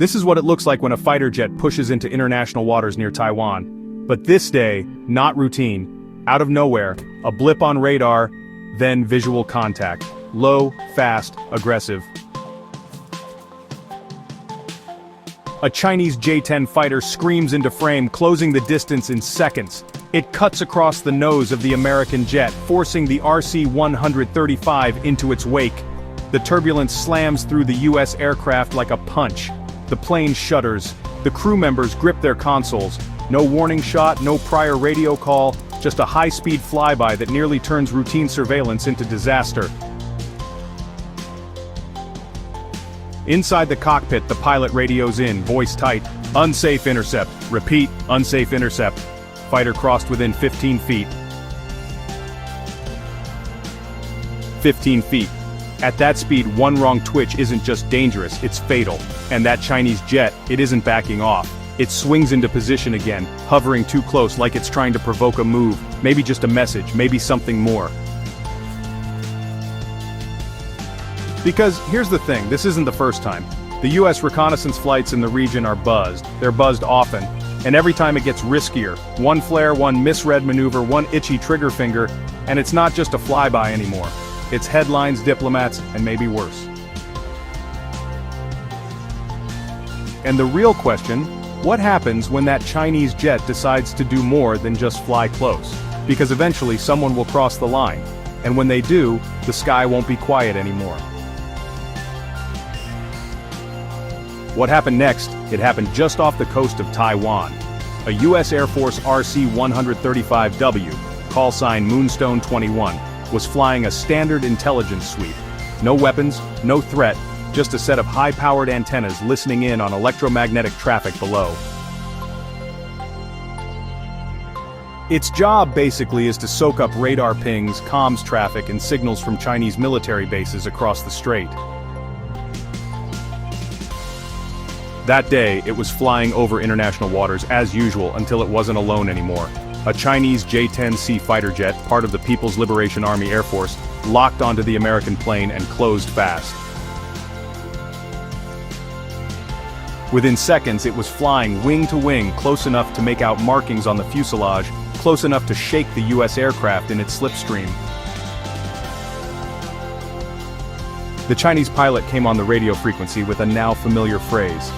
This is what it looks like when a fighter jet pushes into international waters near Taiwan. But this day, not routine. Out of nowhere, a blip on radar, then visual contact. Low, fast, aggressive. A Chinese J-10 fighter screams into frame, closing the distance in seconds. It cuts across the nose of the American jet, forcing the RC-135 into its wake. The turbulence slams through the U.S. aircraft like a punch. The plane shudders. The crew members grip their consoles. No warning shot, no prior radio call, just a high-speed flyby that nearly turns routine surveillance into disaster. Inside the cockpit, the pilot radios in, voice tight. Unsafe intercept. Repeat, unsafe intercept. Fighter crossed within 15 feet. 15 feet. At that speed, one wrong twitch isn't just dangerous, it's fatal. And that Chinese jet, it isn't backing off. It swings into position again, hovering too close like it's trying to provoke a move, maybe just a message, maybe something more. Because, here's the thing, this isn't the first time. The US reconnaissance flights in the region are buzzed. They're buzzed often. And every time it gets riskier. One flare, one misread maneuver, one itchy trigger finger, and it's not just a flyby anymore. It's headlines, diplomats, and maybe worse. And the real question, what happens when that Chinese jet decides to do more than just fly close? Because eventually someone will cross the line. And when they do, the sky won't be quiet anymore. What happened next? It happened just off the coast of Taiwan. A U.S. Air Force RC-135W, call sign Moonstone 21, was flying a standard intelligence sweep. No weapons, no threat, just a set of high-powered antennas listening in on electromagnetic traffic below. Its job basically is to soak up radar pings, comms traffic, and signals from Chinese military bases across the strait. That day, it was flying over international waters as usual until it wasn't alone anymore. A Chinese J-10C fighter jet, part of the People's Liberation Army Air Force, locked onto the American plane and closed fast. Within seconds, it was flying wing to wing, close enough to make out markings on the fuselage, close enough to shake the U.S. aircraft in its slipstream. The Chinese pilot came on the radio frequency with a now familiar phrase.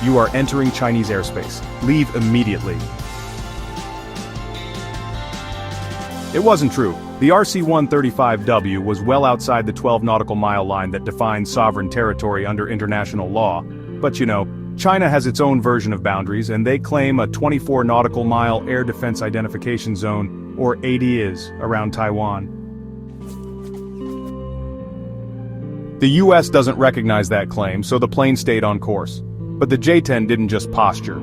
"You are entering Chinese airspace. Leave immediately." It wasn't true. The RC-135W was well outside the 12 nautical mile line that defines sovereign territory under international law. But you know, China has its own version of boundaries, and they claim a 24 nautical mile air defense identification zone, or ADIZ, around Taiwan. The US doesn't recognize that claim, so the plane stayed on course. But the J-10 didn't just posture.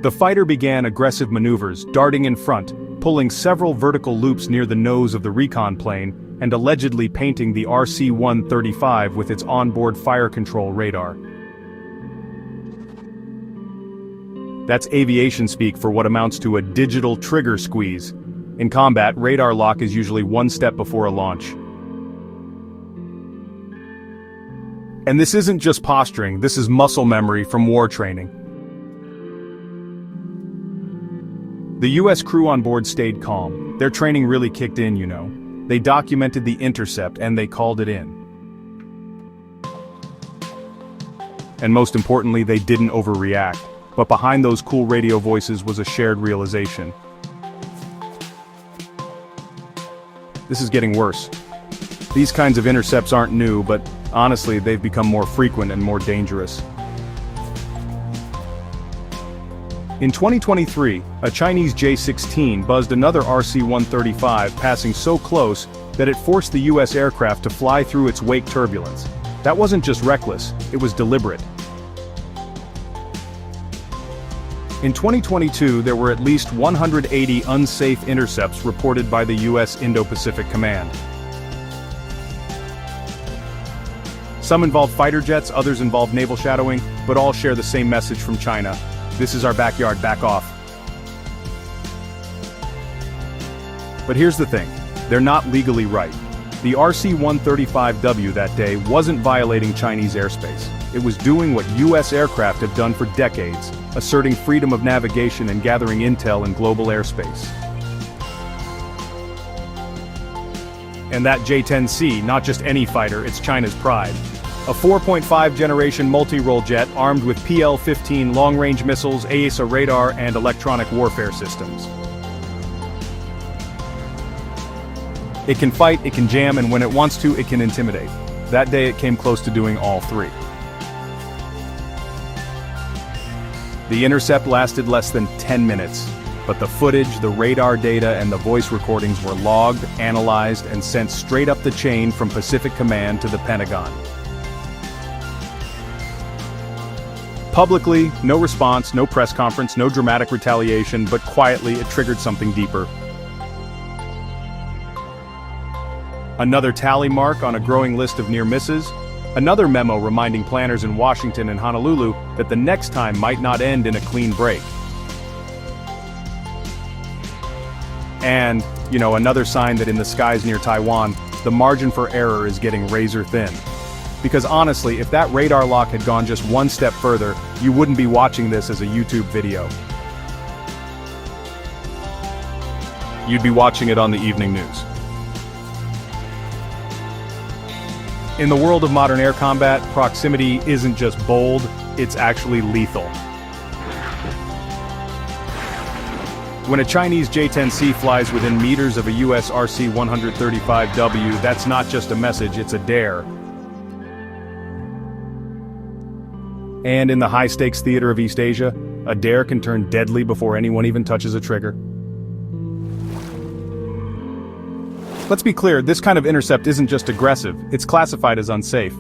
The fighter began aggressive maneuvers, darting in front, pulling several vertical loops near the nose of the recon plane, and allegedly painting the RC-135 with its onboard fire control radar. That's aviation speak for what amounts to a digital trigger squeeze. In combat, radar lock is usually one step before a launch. And this isn't just posturing, this is muscle memory from war training. The US crew on board stayed calm. Their training really kicked in, you know. They documented the intercept and they called it in. And most importantly, they didn't overreact. But behind those cool radio voices was a shared realization. This is getting worse. These kinds of intercepts aren't new, but honestly, they've become more frequent and more dangerous. In 2023, a Chinese J-16 buzzed another RC-135, passing so close that it forced the US aircraft to fly through its wake turbulence. That wasn't just reckless, it was deliberate. In 2022, there were at least 180 unsafe intercepts reported by the US Indo-Pacific Command. Some involved fighter jets, others involved naval shadowing, but all share the same message from China. This is our backyard, back off. But here's the thing, they're not legally right. The RC-135W that day wasn't violating Chinese airspace. It was doing what US aircraft have done for decades, asserting freedom of navigation and gathering intel in global airspace. And that J-10C, not just any fighter, it's China's pride. A 4.5 generation multi-role jet armed with PL-15 long-range missiles, AESA radar, and electronic warfare systems. It can fight, it can jam, and when it wants to, it can intimidate. That day it came close to doing all three. The intercept lasted less than 10 minutes, but the footage, the radar data, and the voice recordings were logged, analyzed, and sent straight up the chain from Pacific Command to the Pentagon. Publicly, no response, no press conference, no dramatic retaliation, but quietly it triggered something deeper. Another tally mark on a growing list of near misses, another memo reminding planners in Washington and Honolulu that the next time might not end in a clean break. And, another sign that in the skies near Taiwan, the margin for error is getting razor thin. Because honestly, if that radar lock had gone just one step further, you wouldn't be watching this as a YouTube video. You'd be watching it on the evening news. In the world of modern air combat, proximity isn't just bold, it's actually lethal. When a Chinese J-10C flies within meters of a US RC-135W, that's not just a message, it's a dare. And in the high-stakes theater of East Asia, a dare can turn deadly before anyone even touches a trigger. Let's be clear, this kind of intercept isn't just aggressive, it's classified as unsafe.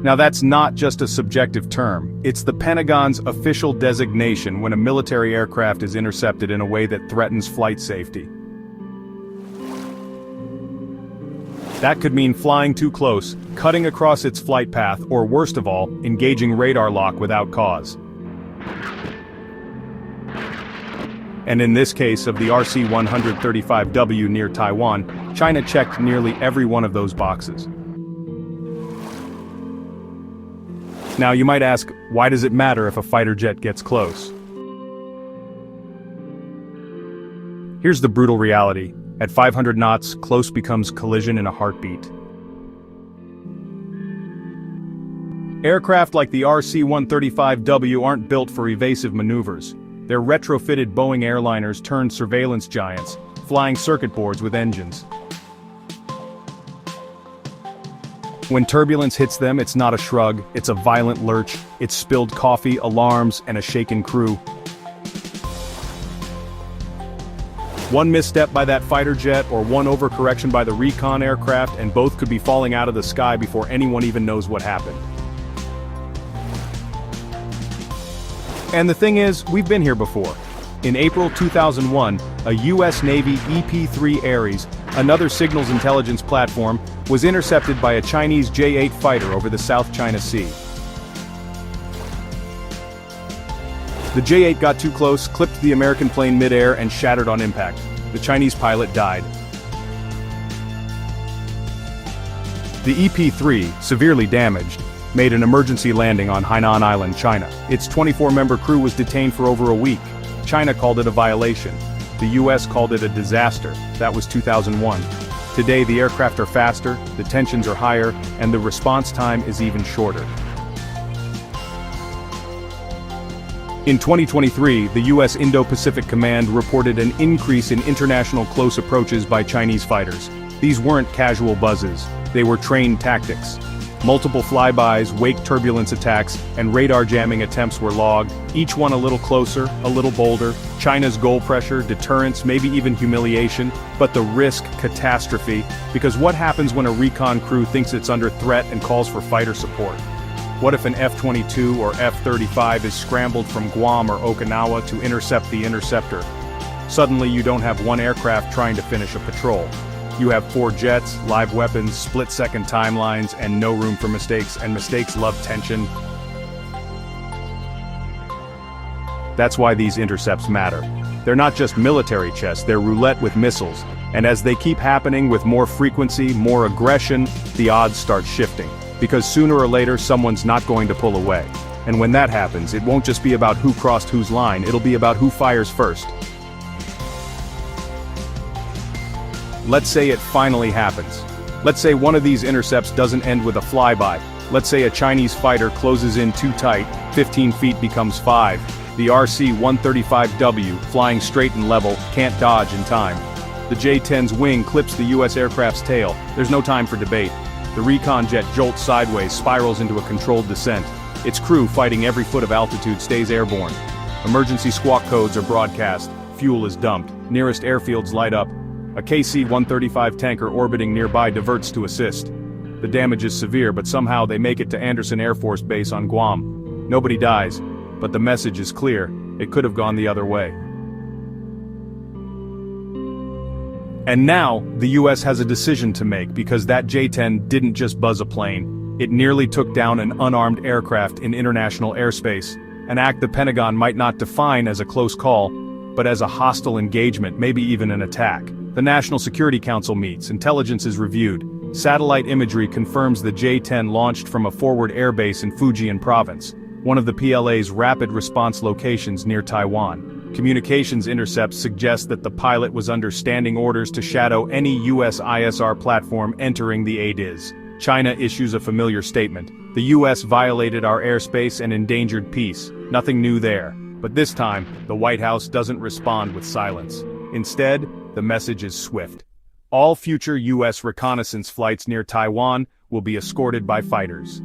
Now that's not just a subjective term, it's the Pentagon's official designation when a military aircraft is intercepted in a way that threatens flight safety. That could mean flying too close, cutting across its flight path, or worst of all, engaging radar lock without cause. And in this case of the RC-135W near Taiwan, China checked nearly every one of those boxes. Now you might ask, why does it matter if a fighter jet gets close? Here's the brutal reality. At 500 knots, close becomes collision in a heartbeat. Aircraft like the RC-135W aren't built for evasive maneuvers. They're retrofitted Boeing airliners turned surveillance giants, flying circuit boards with engines. When turbulence hits them, it's not a shrug, it's a violent lurch, it's spilled coffee, alarms, and a shaken crew. One misstep by that fighter jet or one overcorrection by the recon aircraft and both could be falling out of the sky before anyone even knows what happened. And the thing is, we've been here before. In April 2001, a US Navy EP-3 Ares, another signals intelligence platform, was intercepted by a Chinese J-8 fighter over the South China Sea. The J-8 got too close, clipped the American plane mid-air, and shattered on impact. The Chinese pilot died. The EP-3, severely damaged, made an emergency landing on Hainan Island, China. Its 24-member crew was detained for over a week. China called it a violation. The US called it a disaster. That was 2001. Today the aircraft are faster, the tensions are higher, and the response time is even shorter. In 2023, the US Indo-Pacific Command reported an increase in international close approaches by Chinese fighters. These weren't casual buzzes, they were trained tactics. Multiple flybys, wake turbulence attacks, and radar jamming attempts were logged, each one a little closer, a little bolder. China's goal pressure, deterrence, maybe even humiliation, but the risk, catastrophe, because what happens when a recon crew thinks it's under threat and calls for fighter support? What if an F-22 or F-35 is scrambled from Guam or Okinawa to intercept the interceptor? Suddenly you don't have one aircraft trying to finish a patrol. You have 4 jets, live weapons, split-second timelines, and no room for mistakes, and mistakes love tension. That's why these intercepts matter. They're not just military chess, they're roulette with missiles. And as they keep happening with more frequency, more aggression, the odds start shifting. Because sooner or later someone's not going to pull away. And when that happens, it won't just be about who crossed whose line, it'll be about who fires first. Let's say it finally happens. Let's say one of these intercepts doesn't end with a flyby. Let's say a Chinese fighter closes in too tight, 15 feet becomes 5. The RC-135W, flying straight and level, can't dodge in time. The J-10's wing clips the US aircraft's tail. There's no time for debate. The recon jet jolts sideways, spirals into a controlled descent. Its crew, fighting every foot of altitude, stays airborne. Emergency squawk codes are broadcast. Fuel is dumped. Nearest airfields light up. A KC-135 tanker orbiting nearby diverts to assist. The damage is severe, but somehow they make it to Andersen Air Force Base on Guam. Nobody dies, but the message is clear. It could have gone the other way. And now, the US has a decision to make because that J-10 didn't just buzz a plane. It nearly took down an unarmed aircraft in international airspace, an act the Pentagon might not define as a close call, but as a hostile engagement, maybe even an attack. The National Security Council meets, intelligence is reviewed. Satellite imagery confirms the J-10 launched from a forward airbase in Fujian province, one of the PLA's rapid response locations near Taiwan. Communications intercepts suggest that the pilot was under standing orders to shadow any US ISR platform entering the ADIZ. China issues a familiar statement. The US violated our airspace and endangered peace. Nothing new there. But this time, the White House doesn't respond with silence. Instead, the message is swift. All future US reconnaissance flights near Taiwan will be escorted by fighters.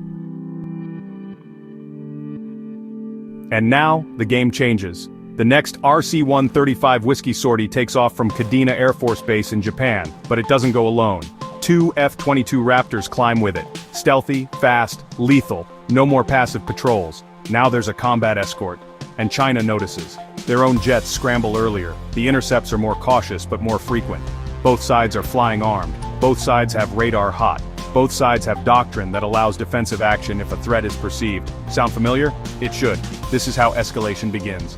And now, the game changes. The next RC-135 whiskey sortie takes off from Kadena Air Force Base in Japan, but it doesn't go alone. 2 F-22 Raptors climb with it. Stealthy, fast, lethal, no more passive patrols. Now there's a combat escort. And China notices. Their own jets scramble earlier. The intercepts are more cautious but more frequent. Both sides are flying armed. Both sides have radar hot. Both sides have doctrine that allows defensive action if a threat is perceived. Sound familiar? It should. This is how escalation begins.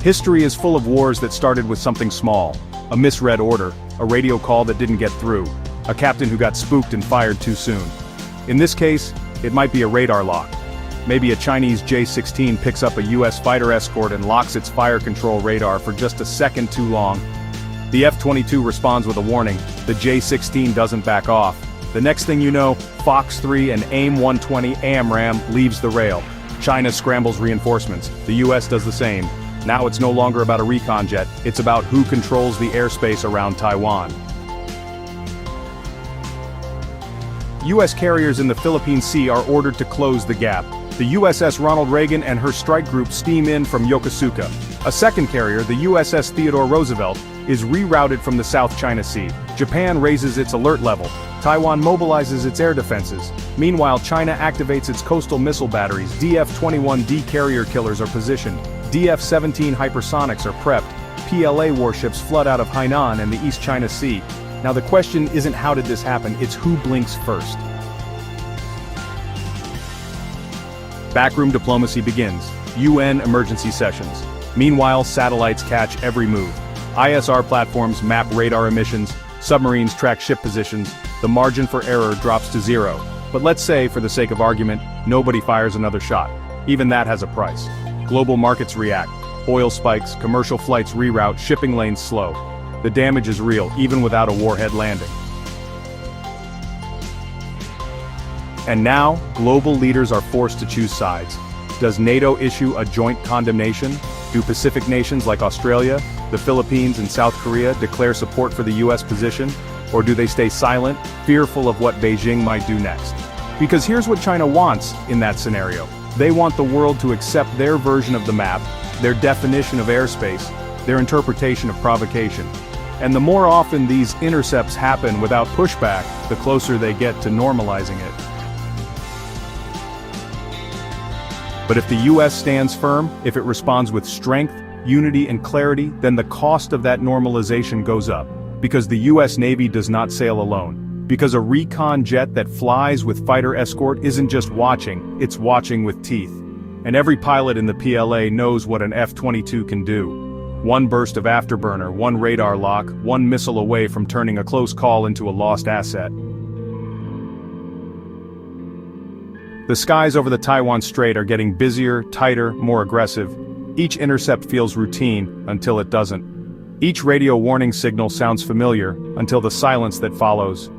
History is full of wars that started with something small. A misread order, a radio call that didn't get through, a captain who got spooked and fired too soon. In this case, it might be a radar lock. Maybe a Chinese J-16 picks up a US fighter escort and locks its fire control radar for just a second too long. The F-22 responds with a warning. The J-16 doesn't back off. The next thing you know, Fox 3 and AIM-120 AMRAAM leaves the rail. China scrambles reinforcements. The US does the same. Now it's no longer about a recon jet, it's about who controls the airspace around Taiwan. US carriers in the Philippine Sea are ordered to close the gap. The USS Ronald Reagan and her strike group steam in from Yokosuka. A second carrier, the USS Theodore Roosevelt, is rerouted from the South China Sea. Japan raises its alert level. Taiwan mobilizes its air defenses. Meanwhile, China activates its coastal missile batteries. DF-21D carrier killers are positioned. DF-17 hypersonics are prepped. PLA warships flood out of Hainan and the East China Sea. Now the question isn't how did this happen, it's who blinks first. Backroom diplomacy begins. UN emergency sessions. Meanwhile, satellites catch every move. ISR platforms map radar emissions, submarines track ship positions, the margin for error drops to 0. But let's say, for the sake of argument, nobody fires another shot. Even that has a price. Global markets react. Oil spikes, commercial flights reroute, shipping lanes slow. The damage is real, even without a warhead landing. And now, global leaders are forced to choose sides. Does NATO issue a joint condemnation? Do Pacific nations like Australia, the Philippines and South Korea declare support for the US position? Or do they stay silent, fearful of what Beijing might do next? Because here's what China wants in that scenario. They want the world to accept their version of the map, their definition of airspace, their interpretation of provocation. And the more often these intercepts happen without pushback, the closer they get to normalizing it. But if the US stands firm, if it responds with strength, unity and clarity, then the cost of that normalization goes up. Because the US Navy does not sail alone. Because a recon jet that flies with fighter escort isn't just watching, it's watching with teeth. And every pilot in the PLA knows what an F-22 can do. One burst of afterburner, one radar lock, one missile away from turning a close call into a lost asset. The skies over the Taiwan Strait are getting busier, tighter, more aggressive. Each intercept feels routine, until it doesn't. Each radio warning signal sounds familiar, until the silence that follows.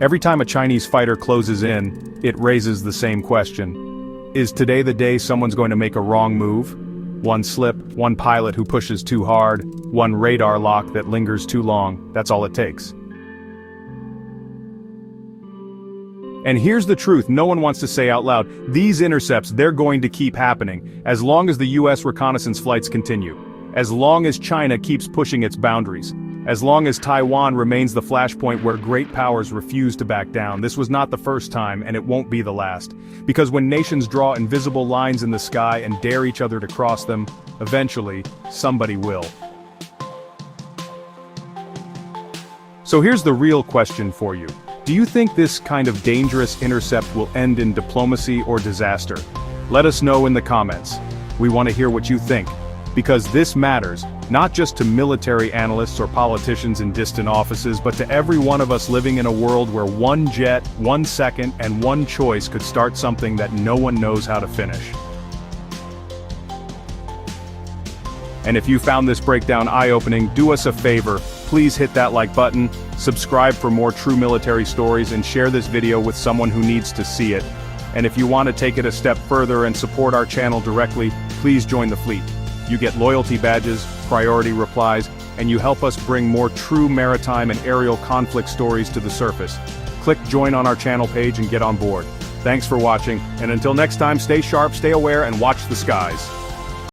Every time a Chinese fighter closes in, it raises the same question. Is today the day someone's going to make a wrong move? One slip, one pilot who pushes too hard, one radar lock that lingers too long, that's all it takes. And here's the truth no one wants to say out loud: these intercepts, they're going to keep happening, as long as the US reconnaissance flights continue. As long as China keeps pushing its boundaries. As long as Taiwan remains the flashpoint where great powers refuse to back down. This was not the first time, and it won't be the last. Because when nations draw invisible lines in the sky and dare each other to cross them, eventually, somebody will. So here's the real question for you. Do you think this kind of dangerous intercept will end in diplomacy or disaster? Let us know in the comments. We want to hear what you think. Because this matters, not just to military analysts or politicians in distant offices, but to every one of us living in a world where one jet, 1 second, and one choice could start something that no one knows how to finish. And if you found this breakdown eye-opening, do us a favor, please hit that like button, subscribe for more true military stories, and share this video with someone who needs to see it. And if you want to take it a step further and support our channel directly, please join the fleet. You get loyalty badges, priority replies, and you help us bring more true maritime and aerial conflict stories to the surface. Click join on our channel page and get on board. Thanks for watching, and until next time, stay sharp, stay aware, and watch the skies.